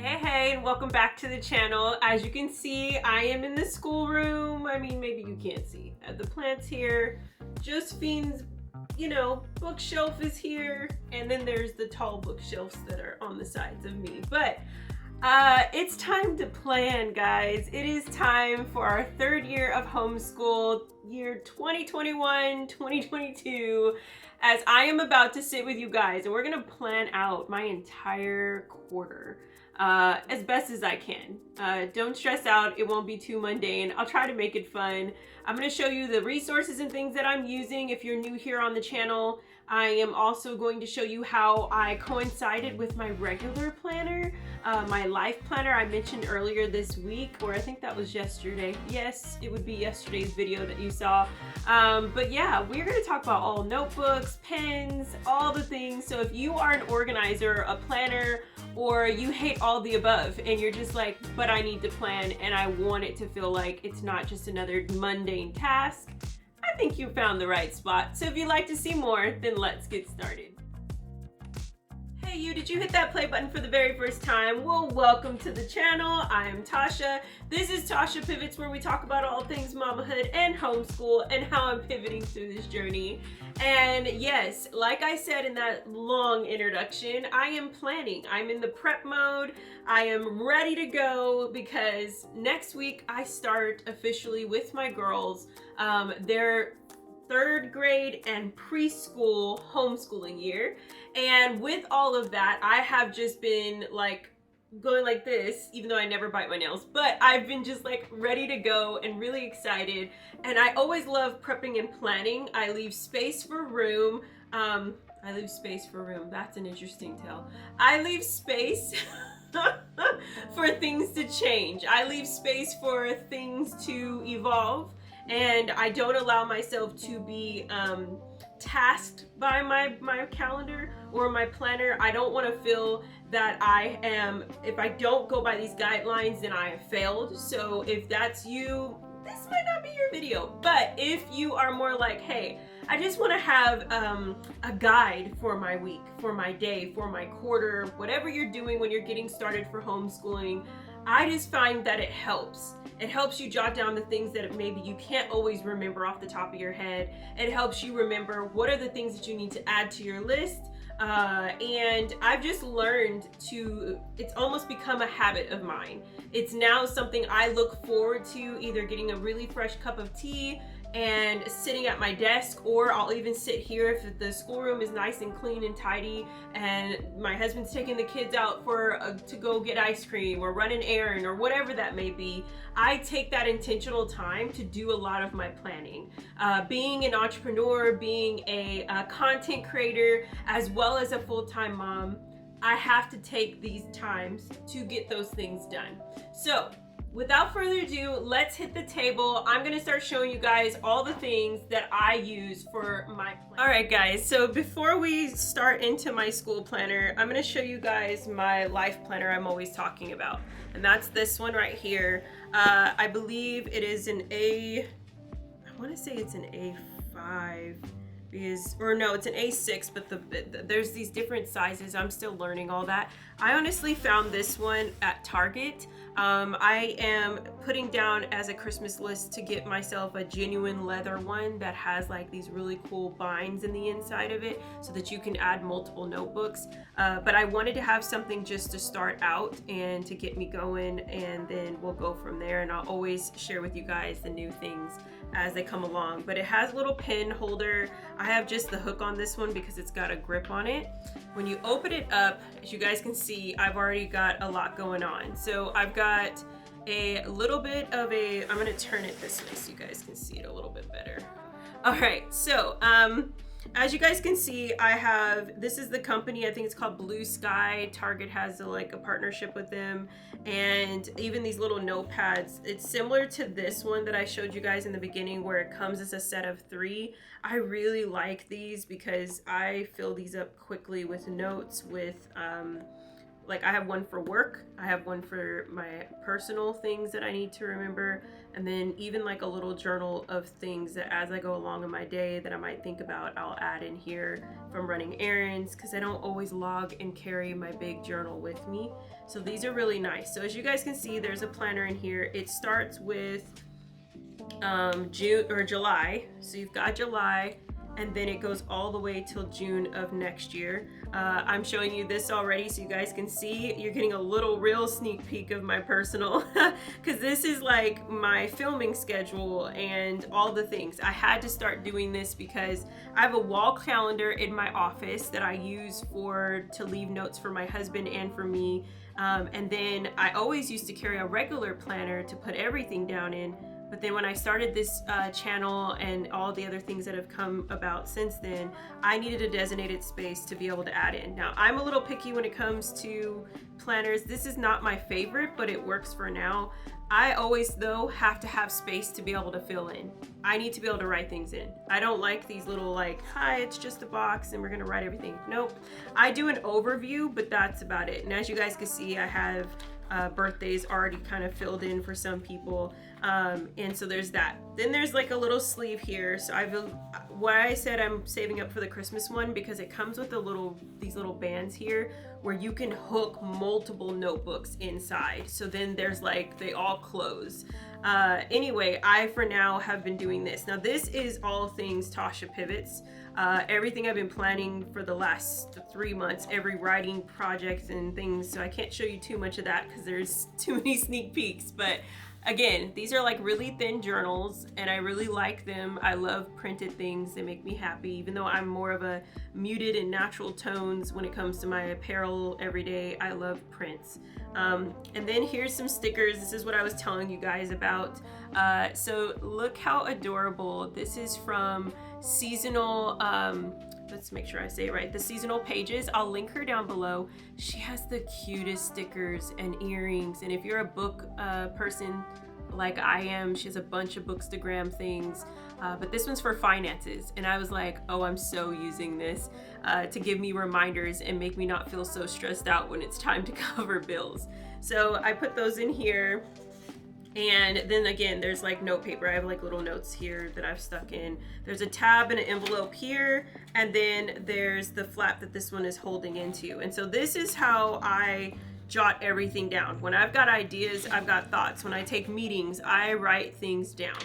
Hey, and welcome back to the channel. As you can see, I am in the schoolroom. I mean, maybe you can't see. The plant's here. Josephine's, bookshelf is here. And then there's the tall bookshelves that are on the sides of me. But it's time to plan, guys. It is time for our third year of homeschool, year 2021-2022, as I am about to sit with you guys and we're gonna plan out my entire quarter as best as I can. Don't stress out, it won't be too mundane. I'll try to make it fun. I'm gonna show you the resources and things that I'm using if you're new here on the channel. I am also going to show you how I coincided with my regular planner, my life planner I mentioned earlier this week, or I think that was yesterday. Yes, it would be yesterday's video that you saw. But yeah, we're going to talk about all notebooks, pens, all the things. So if you are an organizer, a planner, or you hate all the above and you're just like, but I need to plan and I want it to feel like it's not just another mundane task, I think you found the right spot. So if you'd like to see more, then let's get started. Hey you, did you hit that play button for the very first time? Well, welcome to the channel. I am Tasha. This is Tasha Pivots, where we talk about all things mamahood and homeschool and how I'm pivoting through this journey. And yes, like I said in that long introduction, I am planning. I'm in the prep mode. I am ready to go because next week I start officially with my girls. Their third grade and preschool homeschooling year. And with all of that, I have just been like going like this, even though I never bite my nails, but I've been just like ready to go and really excited. And I always love prepping and planning. I leave space for room. That's an interesting tale. I leave space for things to change. I leave space for things to evolve. And I don't allow myself to be tasked by my calendar or my planner. I don't want to feel that I am, if I don't go by these guidelines, then I have failed. So if that's you, this might not be your video. But if you are more like, hey, I just want to have a guide for my week, for my day, for my quarter, whatever you're doing when you're getting started for homeschooling, I just find that it helps. It helps you jot down the things that maybe you can't always remember off the top of your head. It helps you remember what are the things that you need to add to your list. And I've just learned it's almost become a habit of mine. It's now something I look forward to, either getting a really fresh cup of tea and sitting at my desk, or I'll even sit here if the schoolroom is nice and clean and tidy and my husband's taking the kids out to go get ice cream or run an errand or whatever that may be. I take that intentional time to do a lot of my planning. Being an entrepreneur, being a content creator, as well as a full-time mom, I have to take these times to get those things done. So without further ado, let's hit the table. I'm gonna start showing you guys all the things that I use for my plan. All right guys, so before we start into my school planner, I'm gonna show you guys my life planner I'm always talking about. And that's this one right here. I believe it is an I wanna say it's an A5. Or no, it's an A6, but there's these different sizes. I'm still learning all that. I honestly found this one at Target. I am putting down as a Christmas list to get myself a genuine leather one that has like these really cool binds in the inside of it so that you can add multiple notebooks. But I wanted to have something just to start out and to get me going, and then we'll go from there. And I'll always share with you guys the new things as they come along. But it has a little pen holder. I have just the hook on this one because it's got a grip on it. When you open it up, as you guys can see, I've already got a lot going on. So I've got a little bit of I'm gonna turn it this way so you guys can see it a little bit better. All right, so as you guys can see, this is the company, I think it's called Blue Sky. Target has a partnership with them. And even these little notepads, it's similar to this one that I showed you guys in the beginning where it comes as a set of 3. I really like these because I fill these up quickly with notes, with like, I have one for work, I have one for my personal things that I need to remember, and then even like a little journal of things that as I go along in my day that I might think about, I'll add in here from running errands, because I don't always log and carry my big journal with me. So these are really nice. So as you guys can see, there's a planner in here. It starts with June or July. So you've got July, and then it goes all the way till June of next year. I'm showing you this already so you guys can see. You're getting a little real sneak peek of my personal, because this is like my filming schedule and all the things. I had to start doing this because I have a wall calendar in my office that I use to leave notes for my husband and for me. And then I always used to carry a regular planner to put everything down in. But then when I started this channel and all the other things that have come about since then, I needed a designated space to be able to add in. Now, I'm a little picky when it comes to planners. This is not my favorite, but it works for now. I always, though, have to have space to be able to fill in. I need to be able to write things in. I don't like these little like, hi, it's just a box and we're gonna write everything. Nope. I do an overview, but that's about it. And as you guys can see, I have birthdays already kind of filled in for some people. And so there's that. Then there's like a little sleeve here. So why I said I'm saving up for the Christmas one, because it comes with these little bands here where you can hook multiple notebooks inside. So then there's like, they all close. Anyway, I for now have been doing this. Now this is all things Tasha Pivots. Everything I've been planning for the last 3 months, every writing project and things. So I can't show you too much of that because there's too many sneak peeks. But again, these are like really thin journals and I really like them. I love printed things. They make me happy, even though I'm more of a muted and natural tones when it comes to my apparel every day. I love prints. And then here's some stickers. This is what I was telling you guys about. So look how adorable. This is from Seasonal, let's make sure I say it right, the Seasonal Pages. I'll link her down below. She has the cutest stickers and earrings, and if you're a book person like I am, she has a bunch of bookstagram things, but this one's for finances, and I was like, oh, I'm so using this to give me reminders and make me not feel so stressed out when it's time to cover bills. So I put those in here. And then again, there's like note paper. I have like little notes here that I've stuck in. There's a tab and an envelope here, and then there's the flap that this one is holding into. And so this is how I jot everything down. When I've got ideas, I've got thoughts. When I take meetings, I write things down.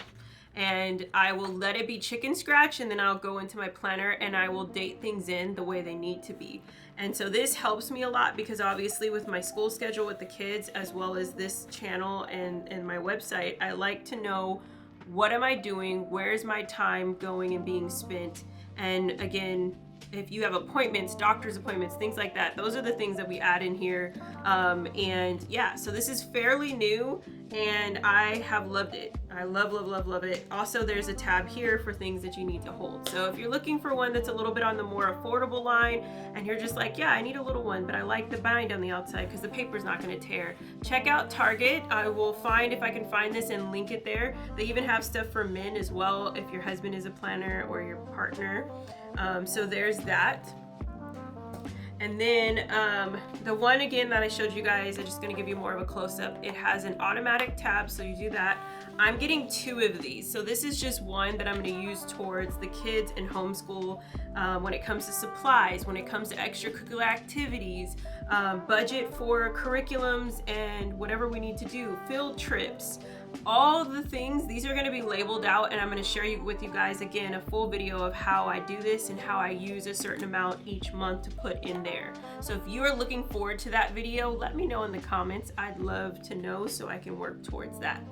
And I will let it be chicken scratch, and then I'll go into my planner and I will date things in the way they need to be. And so this helps me a lot because obviously with my school schedule with the kids, as well as this channel and my website, I like to know what am I doing, where's my time going and being spent. And again, if you have appointments, doctor's appointments, things like that, those are the things that we add in here. And yeah, so this is fairly new and I have loved it. I love, love, love, love it. Also, there's a tab here for things that you need to hold. So if you're looking for one that's a little bit on the more affordable line and you're just like, yeah, I need a little one, but I like the bind on the outside because the paper's not gonna tear, check out Target. I will find, if I can find this and link it there. They even have stuff for men as well if your husband is a planner or your partner. So there's that. And then the one again that I showed you guys, I'm just gonna give you more of a close-up. It has an automatic tab, so you do that. I'm getting 2 of these. So this is just one that I'm gonna use towards the kids and homeschool when it comes to supplies, when it comes to extracurricular activities, budget for curriculums and whatever we need to do, field trips, all the things. These are going to be labeled out, and I'm going to share with you guys again a full video of how I do this and how I use a certain amount each month to put in there. So if you are looking forward to that video, let me know in the comments. I'd love to know so I can work towards that.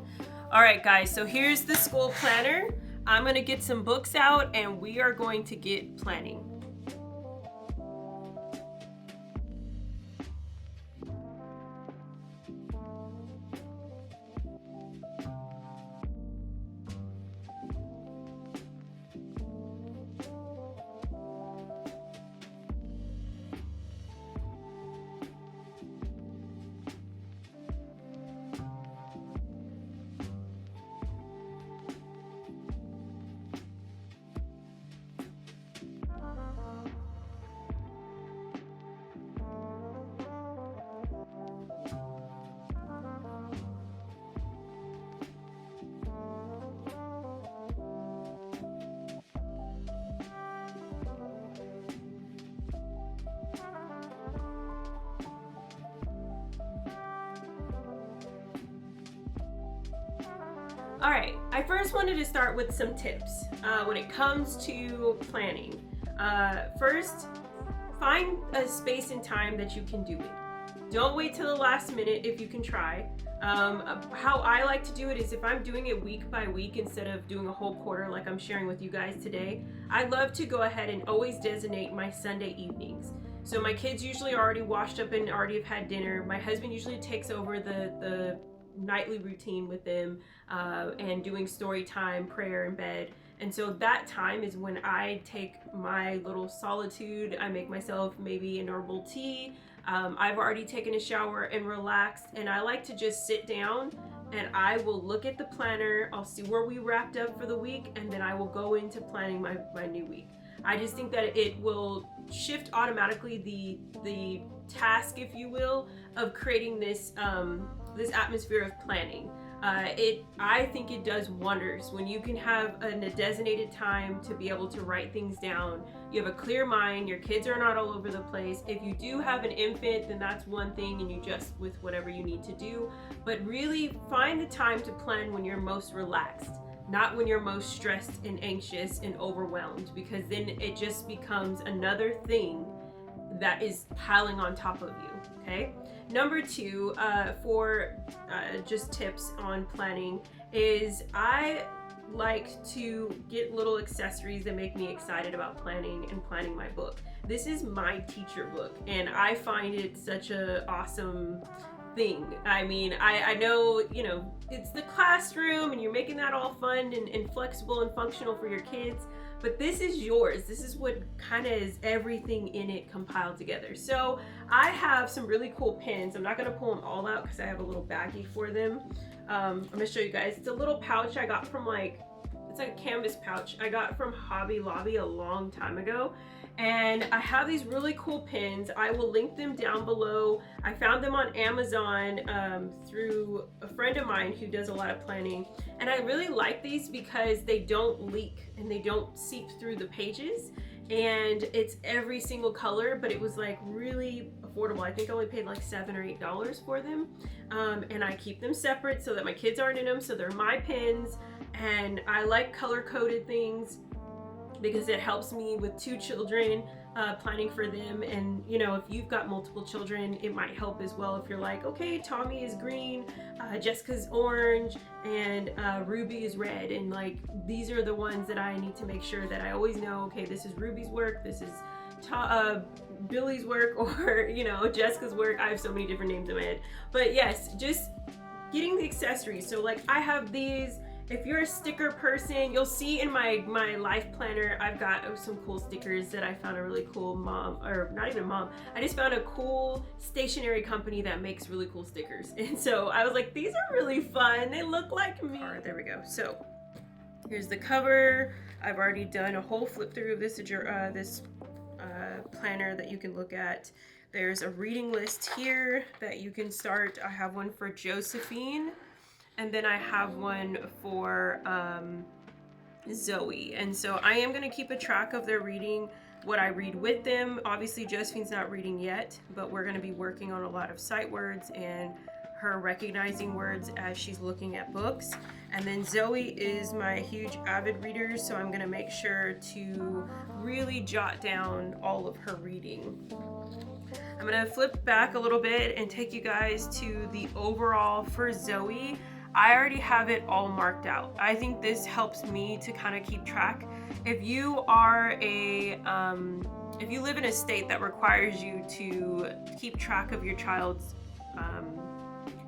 All right, guys, so here's the school planner. I'm going to get some books out and we are going to get planning. All right, I first wanted to start with some tips when it comes to planning. First, find a space and time that you can do it. Don't wait till the last minute if you can try. How I like to do it is if I'm doing it week by week instead of doing a whole quarter like I'm sharing with you guys today, I love to go ahead and always designate my Sunday evenings. So my kids usually are already washed up and already have had dinner. My husband usually takes over the nightly routine with them and doing story time, prayer in bed. And so that time is when I take my little solitude. I make myself maybe an herbal tea. I've already taken a shower and relaxed, and I like to just sit down and I will look at the planner. I'll see where we wrapped up for the week, and then I will go into planning my new week. I just think that it will shift automatically the task, if you will, of creating this this atmosphere of planning. I think it does wonders when you can have a designated time to be able to write things down. You have a clear mind, your kids are not all over the place. If you do have an infant, then that's one thing and you just with whatever you need to do. But really find the time to plan when you're most relaxed, not when you're most stressed and anxious and overwhelmed, because then it just becomes another thing that is piling on top of you, okay? Number two, for just tips on planning, is I like to get little accessories that make me excited about planning and planning my book. This is my teacher book, and I find it such an awesome thing. I mean, I know, you know, it's the classroom and you're making that all fun and flexible and functional for your kids, but this is yours. This is what kind of is everything in it compiled together. So I have some really cool pins. I'm not going to pull them all out because I have a little baggie for them. I'm going to show you guys. It's a little pouch I got from it's like a canvas pouch I got from Hobby Lobby a long time ago. And I have these really cool pins. I will link them down below. I found them on Amazon through a friend of mine who does a lot of planning. And I really like these because they don't leak and they don't seep through the pages. And it's every single color, but it was like really affordable. I think I only paid like $7 or $8 for them. And I keep them separate so that my kids aren't in them. So they're my pins. And I like color-coded things because it helps me with 2 children, planning for them. And you know, if you've got multiple children, it might help as well. If you're like, okay, Tommy is green, Jessica's orange, and Ruby is red, and like these are the ones that I need to make sure that I always know, okay, this is Ruby's work, this is Billy's work, or you know, Jessica's work. I have so many different names in my head, but yes, just getting the accessories. So like I have these. If you're a sticker person, you'll see in my life planner, I've got some cool stickers that I found a really cool mom, or not even mom, I just found a cool stationery company that makes really cool stickers. And so I was like, these are really fun. They look like me. All right, there we go. So here's the cover. I've already done a whole flip through of this planner that you can look at. There's a reading list here that you can start. I have one for Josephine. And then I have one for Zoe. And so I am going to keep a track of their reading, what I read with them. Obviously, Josephine's not reading yet, but we're going to be working on a lot of sight words and her recognizing words as she's looking at books. And then Zoe is my huge avid reader, so I'm going to make sure to really jot down all of her reading. I'm going to flip back a little bit and take you guys to the overall for Zoe. I already have it all marked out. I think this helps me to kind of keep track. If you are if you live in a state that requires you to keep track of your child's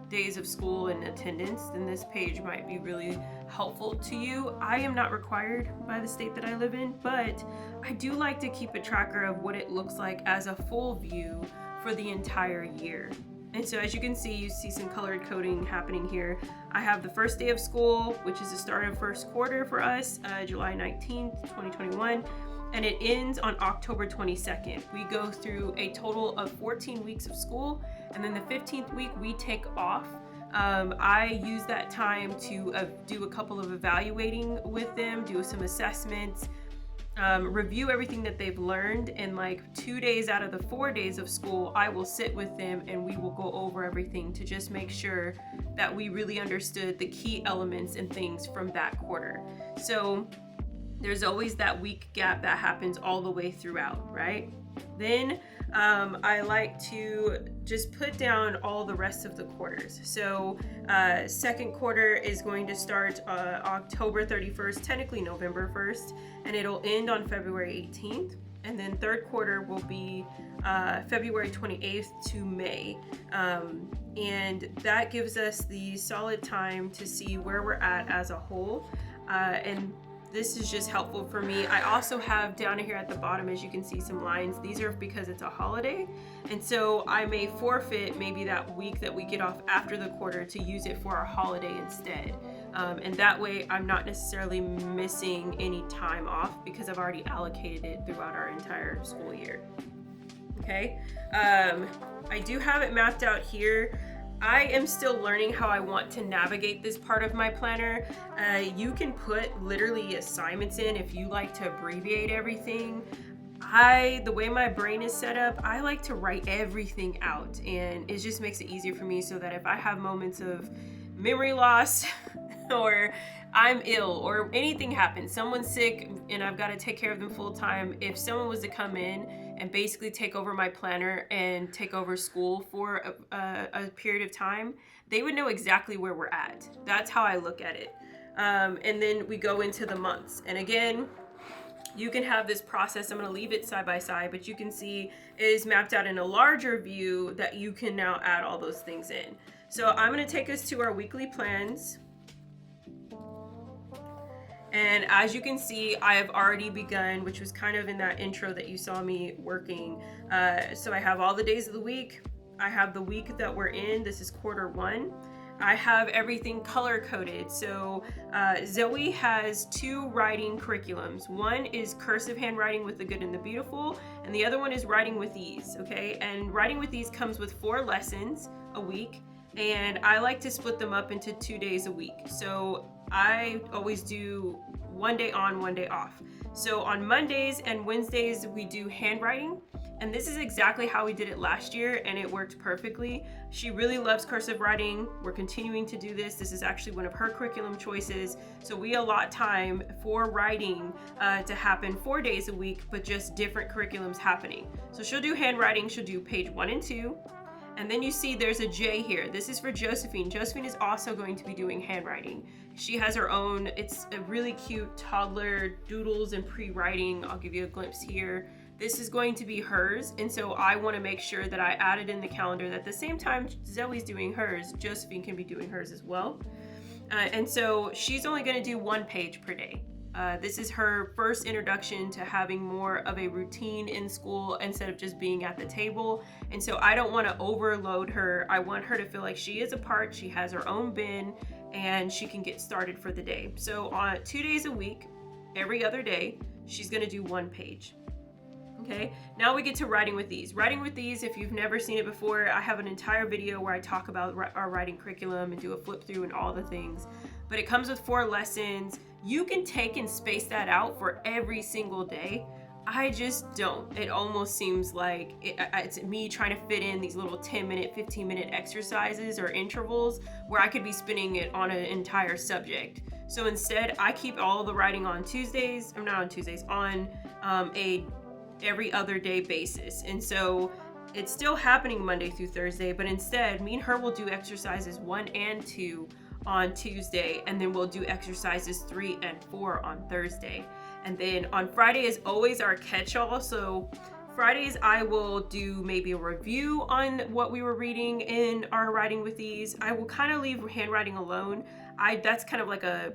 days of school and attendance, then this page might be really helpful to you. I am not required by the state that I live in, but I do like to keep a tracker of what it looks like as a full view for the entire year. And so as you can see, you see some colored coding happening here. I have the first day of school, which is the start of first quarter for us, July 19th, 2021, and it ends on October 22nd. We go through a total of 14 weeks of school, and then the 15th week we take off. I use that time to do a couple of evaluating with them, do some assessments, review everything that they've learned, and like 2 days out of the 4 days of school, I will sit with them and we will go over everything to just make sure that we really understood the key elements and things from that quarter. So there's always that week gap that happens all the way throughout, right? Then I like to just put down all the rest of the quarters. So second quarter is going to start October 31st, technically November 1st, and it'll end on February 18th. And then third quarter will be February 28th to May. And that gives us the solid time to see where we're at as a whole. And this is just helpful for me. I also have down here at the bottom, as you can see, some lines. These are because it's a holiday. And so I may forfeit maybe that week that we get off after the quarter to use it for our holiday instead. And that way I'm not necessarily missing any time off because I've already allocated it throughout our entire school year. Okay. I do have it mapped out here. I am still learning how I want to navigate this part of my planner. You can put literally assignments in if you like to abbreviate everything. The way my brain is set up, I like to write everything out, and it just makes it easier for me so that if I have moments of memory loss or I'm ill or anything happens, someone's sick and I've got to take care of them full time, if someone was to come in and basically take over my planner and take over school for a period of time, they would know exactly where we're at. That's how I look at it. And then we go into the months. And again, you can have this process. I'm going to leave it side by side, but you can see it is mapped out in a larger view that you can now add all those things in. So I'm going to take us to our weekly plans. And as you can see, I have already begun, which was kind of in that intro that you saw me working. So I have all the days of the week. I have the week that we're in. This is quarter one. I have everything color coded. So Zoe has 2 writing curriculums. One is cursive handwriting with the good and the beautiful, and the other one is writing with ease, okay? And writing with ease comes with 4 lessons a week, and I like to split them up into 2 days a week. So I always do 1 day on, 1 day off. So on Mondays and Wednesdays, we do handwriting. And this is exactly how we did it last year, and it worked perfectly. She really loves cursive writing. We're continuing to do this. This is actually one of her curriculum choices. So we allot time for writing to happen 4 days a week, but just different curriculums happening. So she'll do handwriting. She'll do page 1 and 2. And then you see there's a J here. This is for Josephine. Josephine is also going to be doing handwriting. She has her own, it's a really cute toddler doodles and pre-writing. I'll give you a glimpse here. This is going to be hers. And so I want to make sure that I added in the calendar that at the same time Zoe's doing hers, Josephine can be doing hers as well. And so she's only going to do 1 page per day. This is her first introduction to having more of a routine in school instead of just being at the table. And so I don't want to overload her. I want her to feel like she is a part, she has her own bin, and she can get started for the day. So on 2 days a week, every other day, she's going to do 1 page. Okay, now we get to writing with ease. Writing with ease, if you've never seen it before, I have an entire video where I talk about our writing curriculum and do a flip through and all the things. But it comes with 4 lessons. You can take and space that out for every single day. I just don't. It almost seems like it's me trying to fit in these little 10-minute, 15-minute exercises or intervals where I could be spinning it on an entire subject. So instead, I keep all the writing on Tuesdays. I'm not on Tuesdays, on a every other day basis. And so it's still happening Monday through Thursday, but instead me and her will do exercises 1 and 2 on Tuesday, and then we'll do exercises 3 and 4 on Thursday. And then on Friday is always our catch-all. So Fridays I will do maybe a review on what we were reading in our writing with ease. I will kind of leave handwriting alone. That's kind of like a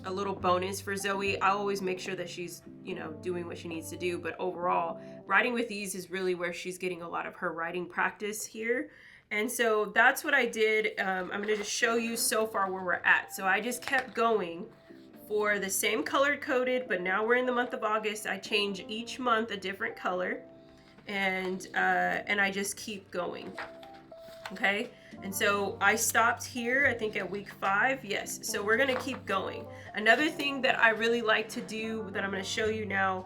little bonus for Zoe. I always make sure that she's, doing what she needs to do. But overall, writing with ease is really where she's getting a lot of her writing practice here. And so that's what I did. I'm going to just show you so far where we're at. So I just kept going for the same color coded, but now we're in the month of August. I change each month a different color, and I just keep going. Okay. And so I stopped here, I think at week 5. Yes, so we're gonna keep going. Another thing that I really like to do that I'm gonna show you now,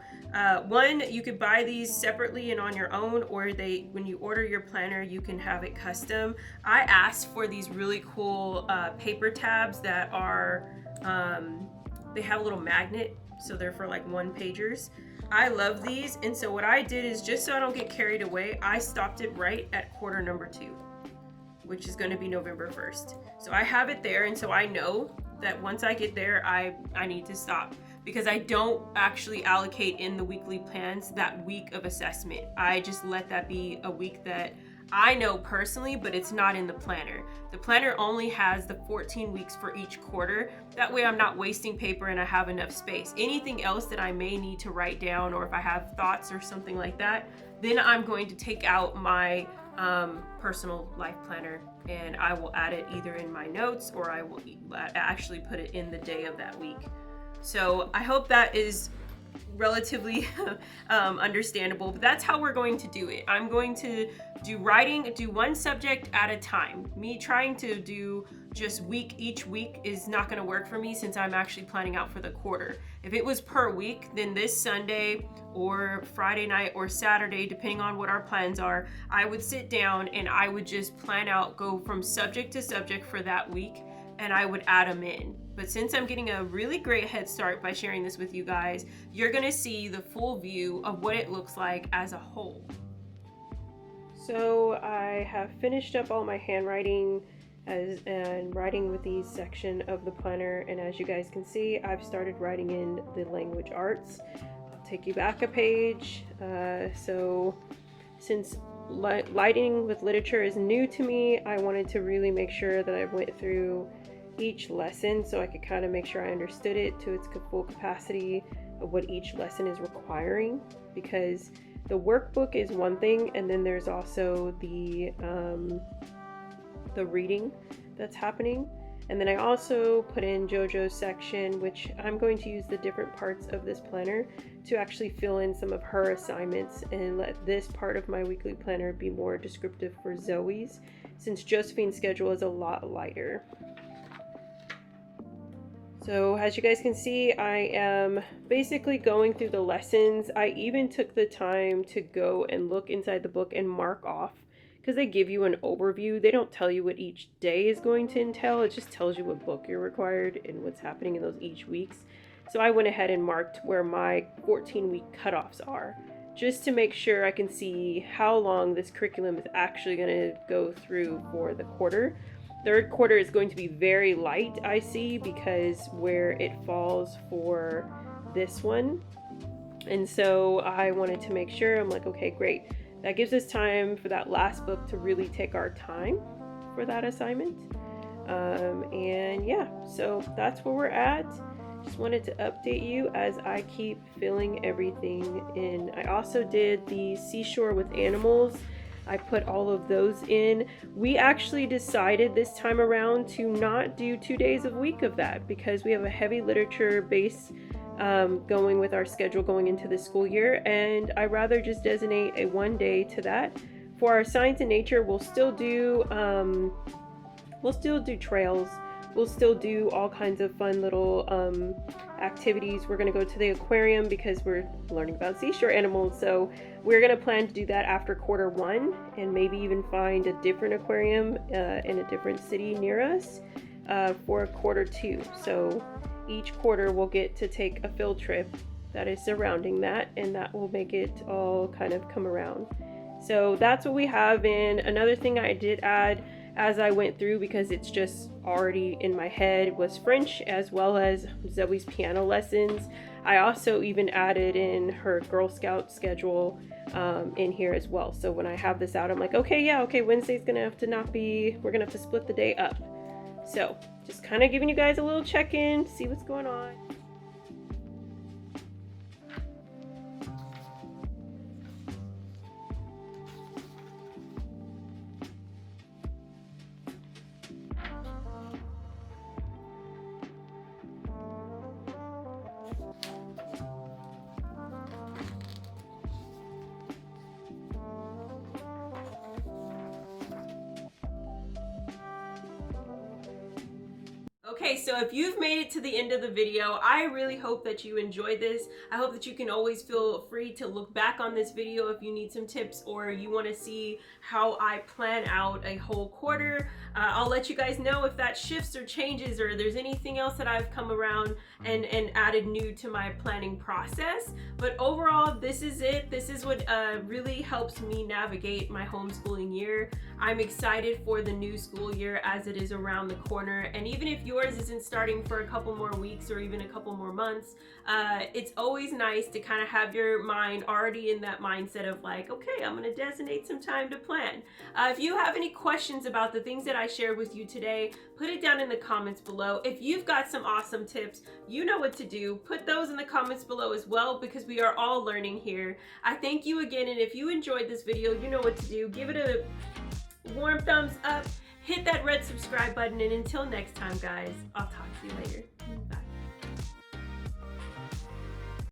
one, you could buy these separately and on your own, or when you order your planner, you can have it custom. I asked for these really cool paper tabs that are, they have a little magnet, so they're for like 1-pagers. I love these, and so what I did is, just so I don't get carried away, I stopped it right at quarter number 2, which is going to be November 1st. So I have it there, and so I know that once I get there, I need to stop, because I don't actually allocate in the weekly plans that week of assessment. I just let that be a week that I know personally, but it's not in the planner. The planner only has the 14 weeks for each quarter. That way I'm not wasting paper and I have enough space. Anything else that I may need to write down, or if I have thoughts or something like that, then I'm going to take out my personal life planner, and I will add it either in my notes, or I will actually put it in the day of that week. So I hope that is relatively understandable, but that's how we're going to do it. I'm going to do one subject at a time. Me trying to do just each week is not going to work for me, since I'm actually planning out for the quarter. If it was per week, then this Sunday or Friday night or Saturday, depending on what our plans are, I would sit down and I would just plan out, go from subject to subject for that week, and I would add them in. But since I'm getting a really great head start by sharing this with you guys, you're gonna see the full view of what it looks like as a whole. So I have finished up all my handwriting and writing with the section of the planner, and as you guys can see, I've started writing in the language arts. I'll take you back a page. So since lighting with literature is new to me, I wanted to really make sure that I went through each lesson so I could kind of make sure I understood it to its full capacity of what each lesson is requiring, because the workbook is one thing, and then there's also the reading that's happening. And then I also put in JoJo's section, which I'm going to use the different parts of this planner to actually fill in some of her assignments, and let this part of my weekly planner be more descriptive for Zoe's, since Josephine's schedule is a lot lighter. So as you guys can see, I am basically going through the lessons. I even took the time to go and look inside the book and mark off, because they give you an overview. They don't tell you what each day is going to entail. It just tells you what book you're required and what's happening in those each weeks. So I went ahead and marked where my 14-week cutoffs are, just to make sure I can see how long this curriculum is actually going to go through for the quarter. Third quarter is going to be very light, I see, because where it falls for this one. And so I wanted to make sure, I'm like, okay, great. That gives us time for that last book to really take our time for that assignment. And yeah, so that's where we're at. Just wanted to update you as I keep filling everything in. I also did the seashore with animals. I put all of those in. We actually decided this time around to not do 2 days a week of that, because we have a heavy literature base going with our schedule going into the school year, and I rather just designate a 1 day to that. For our science and nature, we'll still do trails. We'll still do all kinds of fun little activities. We're going to go to the aquarium because we're learning about seashore animals. So we're going to plan to do that after quarter 1, and maybe even find a different aquarium in a different city near us for quarter 2. So each quarter we'll get to take a field trip that is surrounding that, and that will make it all kind of come around. So that's what we have in. Another thing I did add as I went through, because it's just already in my head, was French, as well as Zoe's piano lessons. I also even added in her Girl Scout schedule in here as well. So when I have this out, I'm like, okay, Wednesday's gonna have to not be, we're gonna have to split the day up. So just kind of giving you guys a little check-in, see what's going on. Okay, so if you've made it to the end of the video, I really hope that you enjoyed this. I hope that you can always feel free to look back on this video if you need some tips or you want to see how I plan out a whole quarter. I'll let you guys know if that shifts or changes or there's anything else that I've come around and added new to my planning process. But overall, this is it. This is what really helps me navigate my homeschooling year. I'm excited for the new school year as it is around the corner. And even if yours isn't starting for a couple more weeks or even a couple more months, it's always nice to kind of have your mind already in that mindset of like, okay, I'm gonna designate some time to plan. If you have any questions about the things that I shared with you today, put it down in the comments below. If you've got some awesome tips, you know what to do. Put those in the comments below as well, because we are all learning here. I thank you again, and if you enjoyed this video, you know what to do. Give it a warm thumbs up, hit that red subscribe button, and until next time, guys, I'll talk to you later.